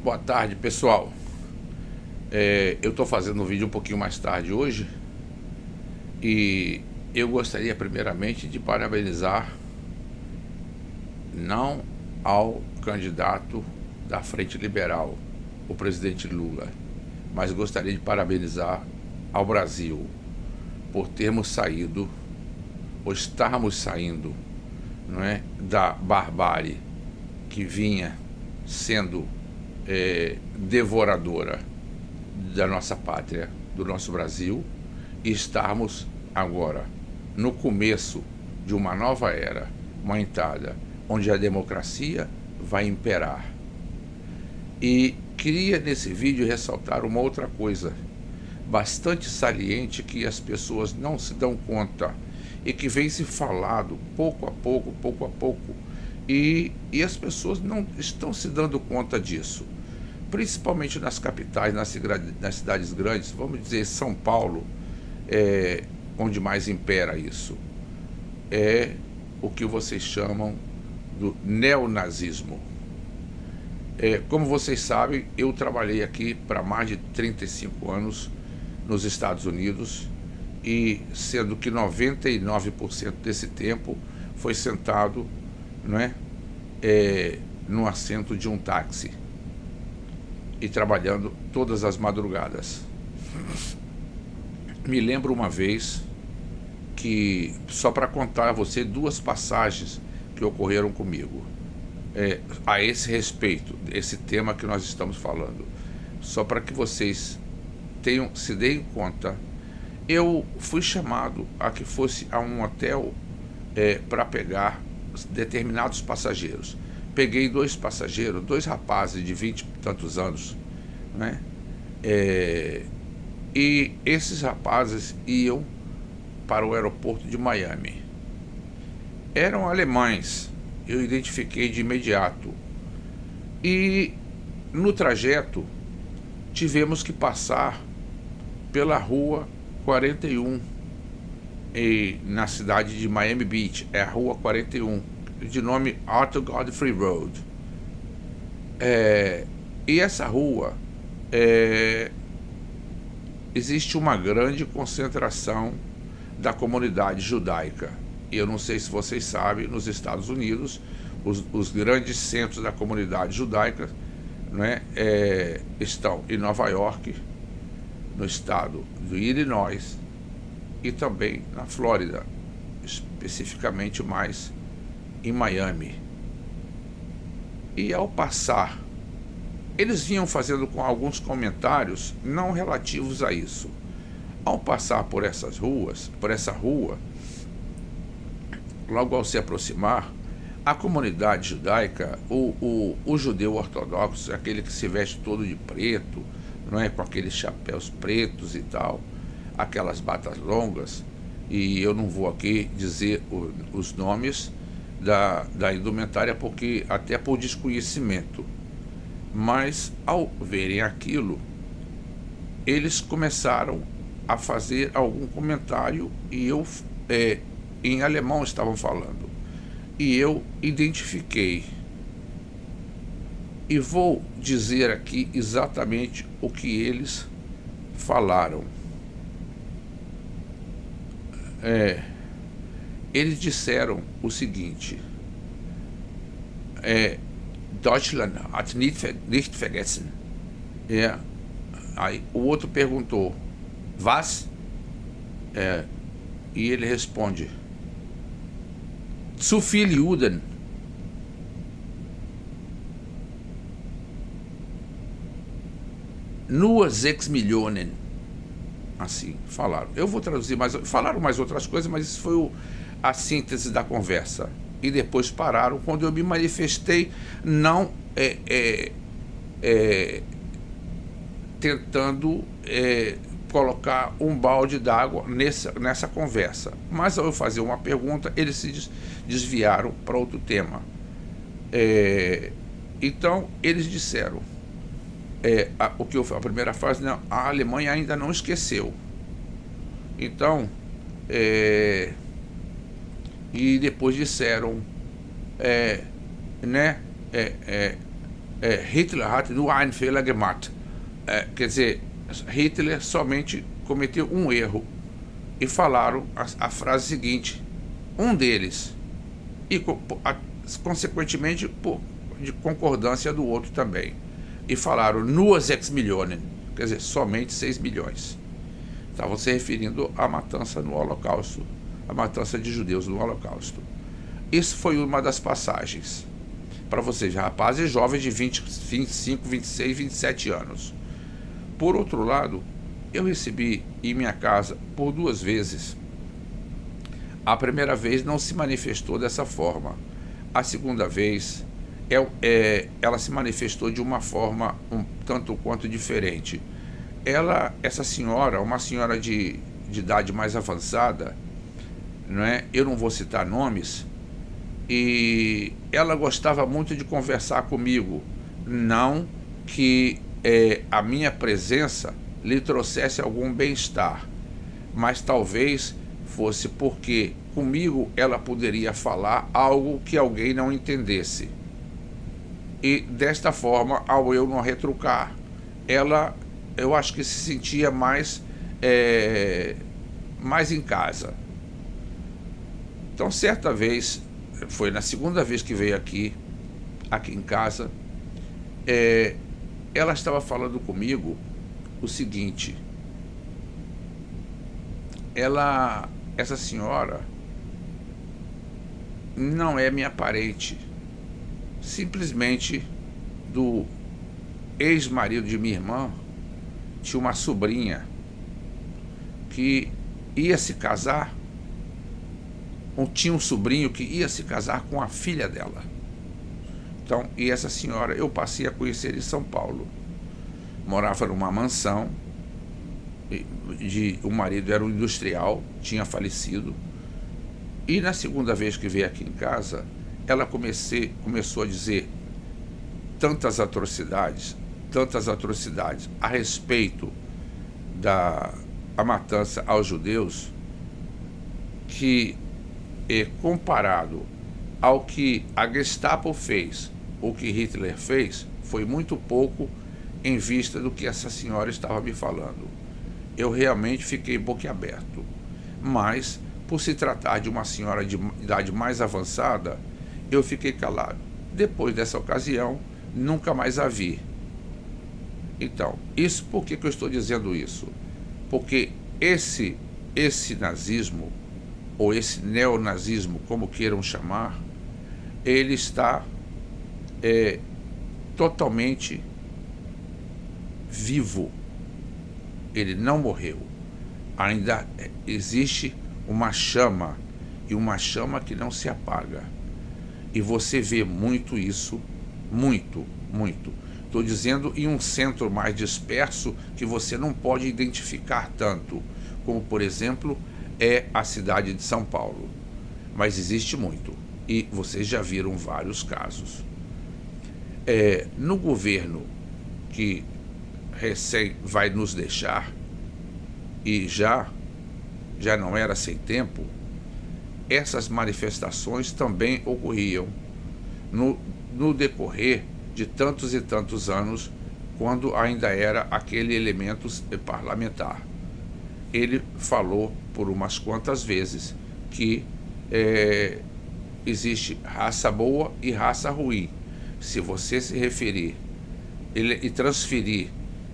Boa tarde, pessoal. Eu estou fazendo um vídeo um pouquinho mais tarde hoje e eu gostaria primeiramente de parabenizar não ao candidato da Frente Liberal, o presidente Lula, mas gostaria de parabenizar ao Brasil por termos saído, ou estarmos saindo, não é, da barbárie que vinha sendo devoradora da nossa pátria, do nosso Brasil, e estarmos agora no começo de uma nova era, uma entrada onde a democracia vai imperar. E queria nesse vídeo ressaltar uma outra coisa bastante saliente que as pessoas não se dão conta e que vem se falado pouco a pouco, e as pessoas não estão se dando conta disso, principalmente nas capitais, nas cidades grandes, vamos dizer São Paulo, onde mais impera isso, é o que vocês chamam do neonazismo. Como vocês sabem, eu trabalhei aqui para mais de 35 anos nos Estados Unidos, e sendo que 99% desse tempo foi sentado, não é, no assento de um táxi e trabalhando todas as madrugadas. Me lembro uma vez que, só para contar a você duas passagens que ocorreram comigo a esse respeito, esse tema que nós estamos falando, só para que vocês se deem conta. Eu fui chamado a que fosse a um hotel para pegar determinados passageiros. Peguei dois passageiros, dois rapazes de 20 e tantos anos, né? E esses rapazes iam para o aeroporto de Miami. Eram alemães, eu identifiquei de imediato. E no trajeto tivemos que passar pela rua 41, na cidade de Miami Beach, é a rua 41, de nome Arthur Godfrey Road. E essa rua, existe uma grande concentração da comunidade judaica. E eu não sei se vocês sabem, nos Estados Unidos, os grandes centros da comunidade judaica, né, estão em Nova York, no estado do Illinois e também na Flórida, especificamente mais em Miami. E ao passar, eles vinham fazendo com alguns comentários não relativos a isso. Ao passar por essa rua, logo ao se aproximar, a comunidade judaica, o judeu ortodoxo, aquele que se veste todo de preto, não é, com aqueles chapéus pretos e tal, aquelas batas longas, e eu não vou aqui dizer os nomes da indumentária, porque até por desconhecimento, mas ao verem aquilo, eles começaram a fazer algum comentário, e eu, em alemão estavam falando, e eu identifiquei. E vou dizer aqui exatamente o que eles falaram. Eles disseram o seguinte: Deutschland hat nicht vergessen. Aí o outro perguntou: was? E ele responde: zu viel Juden. Nur 6 Millionen. Assim, falaram. Eu vou traduzir mais. Falaram mais outras coisas, mas isso foi a síntese da conversa. E depois pararam quando eu me manifestei, não tentando colocar um balde d'água nessa conversa. Mas ao eu fazer uma pergunta, eles se desviaram para outro tema. Então, eles disseram, a primeira frase, não, a Alemanha ainda não esqueceu. Então, e depois disseram, Hitler hat nur einen Fehler gemacht. Quer dizer, Hitler somente cometeu um erro. E falaram a frase seguinte, um deles, e consequentemente de concordância do outro também. E falaram nur 6 Millionen, quer dizer, somente 6 milhões. Estavam se referindo à matança no Holocausto, a matança de judeus no Holocausto. Isso foi uma das passagens. Para vocês, rapazes jovens de 20, 25, 26, 27 anos. Por outro lado, eu recebi em minha casa por 2 vezes. A primeira vez não se manifestou dessa forma. A segunda vez, ela se manifestou de uma forma um tanto quanto diferente. Essa senhora, uma senhora de idade mais avançada, não é? Eu não vou citar nomes, e ela gostava muito de conversar comigo. Não que a minha presença lhe trouxesse algum bem-estar, mas talvez fosse porque comigo ela poderia falar algo que alguém não entendesse. E desta forma, ao eu não retrucar, eu acho que se sentia mais em casa. Então, certa vez, foi na segunda vez que veio aqui em casa, ela estava falando comigo o seguinte: essa senhora não é minha parente, simplesmente do ex-marido de minha irmã tinha uma sobrinha que ia se casar, ou tinha um sobrinho que ia se casar com a filha dela. Então, e essa senhora eu passei a conhecer em São Paulo. Morava numa mansão, o marido era um industrial, tinha falecido. E na segunda vez que veio aqui em casa, ela começou a dizer tantas atrocidades a respeito da matança aos judeus, que comparado ao que a Gestapo fez, o que Hitler fez, foi muito pouco em vista do que essa senhora estava me falando. Eu realmente fiquei boquiaberto. Mas, por se tratar de uma senhora de idade mais avançada, eu fiquei calado. Depois dessa ocasião, nunca mais a vi. Então, por que eu estou dizendo isso? Porque esse nazismo, ou esse neonazismo, como queiram chamar, ele está totalmente vivo. Ele não morreu. Ainda existe uma chama, e uma chama que não se apaga. E você vê muito isso, muito. Estou dizendo em um centro mais disperso que você não pode identificar tanto, como, por exemplo, a cidade de São Paulo. Mas existe muito. E vocês já viram vários casos. No governo que recém vai nos deixar, e já não era sem tempo, essas manifestações também ocorriam no decorrer de tantos e tantos anos, quando ainda era aquele elemento parlamentar. Ele falou por umas quantas vezes que existe raça boa e raça ruim. Se você se referir e transferir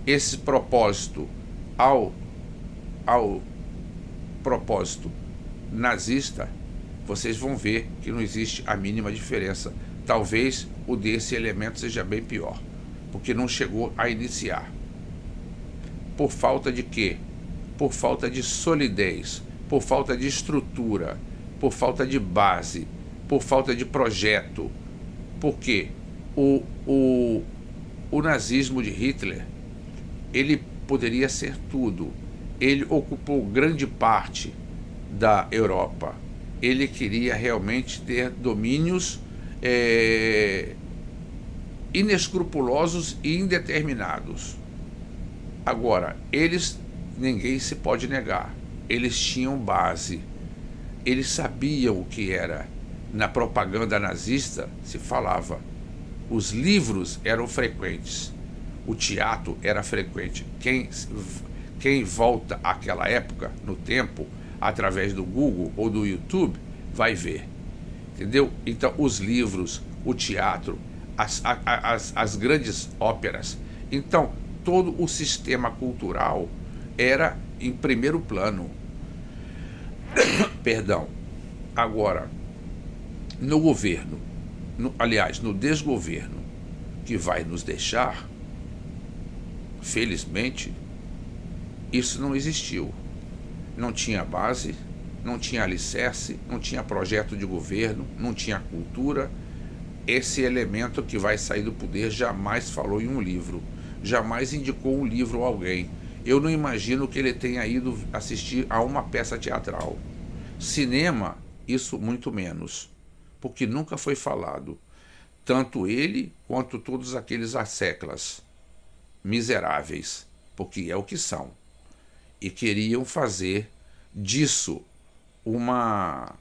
esse propósito ao propósito nazista, vocês vão ver que não existe a mínima diferença. Talvez o desse elemento seja bem pior, porque não chegou a iniciar. Por falta de quê? Por falta de solidez, por falta de estrutura, por falta de base, por falta de projeto. Porque o nazismo de Hitler, ele poderia ser tudo. Ele ocupou grande parte da Europa. Ele queria realmente ter domínios inescrupulosos e indeterminados. Agora, ninguém se pode negar, eles tinham base, eles sabiam o que era. Na propaganda nazista se falava Os livros eram frequentes, o teatro era frequente. Quem volta àquela época, no tempo, através do Google ou do YouTube, vai ver. Entendeu? Então, os livros, o teatro, as grandes óperas. Então, todo o sistema cultural era em primeiro plano. Perdão. Agora, no governo, no desgoverno que vai nos deixar, felizmente, isso não existiu. Não tinha base, não tinha alicerce, não tinha projeto de governo, não tinha cultura. Esse elemento que vai sair do poder jamais falou em um livro, jamais indicou um livro a alguém. Eu não imagino que ele tenha ido assistir a uma peça teatral. Cinema, isso muito menos, porque nunca foi falado. Tanto ele quanto todos aqueles asseclas miseráveis, porque é o que são. E queriam fazer disso uma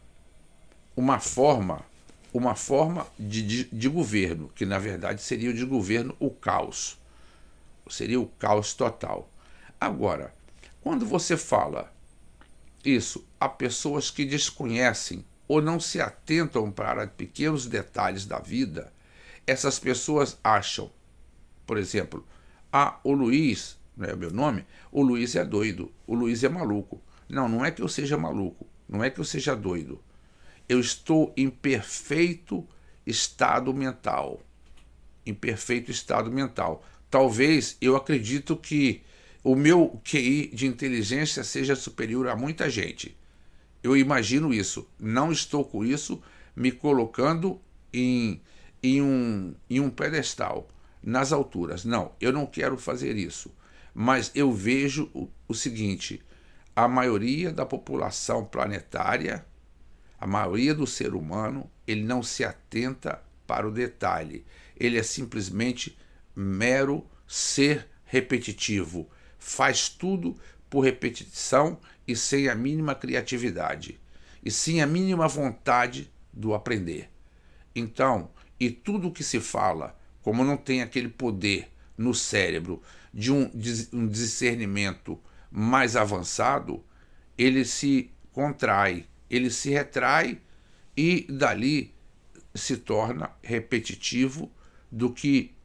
forma de governo, que na verdade seria o de governo o caos. Seria o caos total. Agora, quando você fala isso a pessoas que desconhecem ou não se atentam para pequenos detalhes da vida, essas pessoas acham, por exemplo, o Luiz, não é meu nome, o Luiz é doido, o Luiz é maluco. Não, não é que eu seja maluco, não é que eu seja doido. Eu estou em perfeito estado mental. Em perfeito estado mental. Talvez eu acredito que o meu QI de inteligência seja superior a muita gente. Eu imagino isso. Não estou com isso me colocando em um pedestal, nas alturas. Não, eu não quero fazer isso. Mas eu vejo o seguinte: a maioria da população planetária, a maioria do ser humano, ele não se atenta para o detalhe. Ele é simplesmente mero ser repetitivo. Faz tudo por repetição e sem a mínima criatividade. E sem a mínima vontade do aprender. Então, e tudo que se fala, como não tem aquele poder no cérebro de um discernimento mais avançado, ele se contrai, ele se retrai e dali se torna repetitivo do que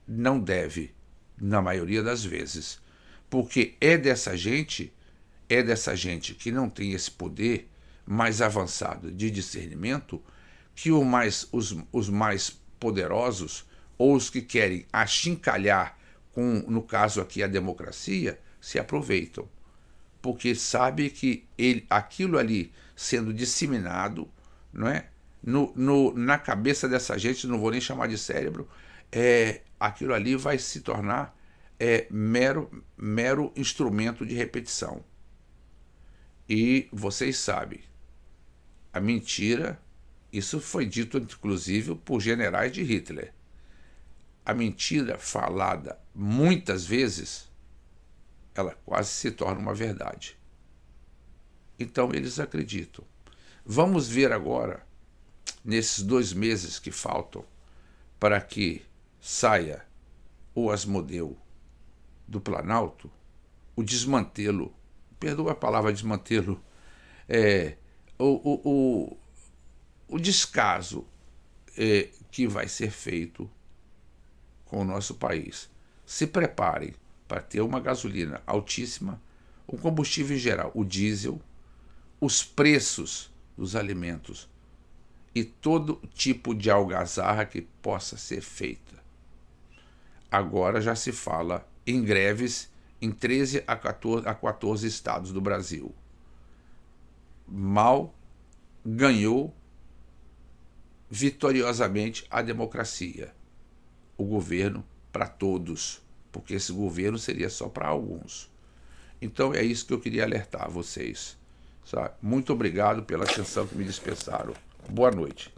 não deve, na maioria das vezes. Porque é dessa gente que não tem esse poder mais avançado de discernimento que os mais poderosos ou os que querem achincalhar com, no caso aqui, a democracia, se aproveitam. Porque sabe que aquilo ali sendo disseminado, não é? Na cabeça dessa gente, não vou nem chamar de cérebro, aquilo ali vai se tornar mero instrumento de repetição. E vocês sabem, a mentira, isso foi dito inclusive por generais de Hitler. A mentira falada muitas vezes, ela quase se torna uma verdade. Então eles acreditam. Vamos ver agora, nesses 2 meses que faltam, para que saia o Asmodeu do Planalto, o desmantelo, perdoa a palavra desmantelo, o descaso que vai ser feito com o nosso país. Se preparem para ter uma gasolina altíssima, o combustível em geral, o diesel, os preços dos alimentos e todo tipo de algazarra que possa ser feita. Agora já se fala em greves em 13 a 14 estados do Brasil. Mal ganhou vitoriosamente a democracia. O governo para todos, porque esse governo seria só para alguns. Então é isso que eu queria alertar vocês. Sabe? Muito obrigado pela atenção que me dispensaram. Boa noite.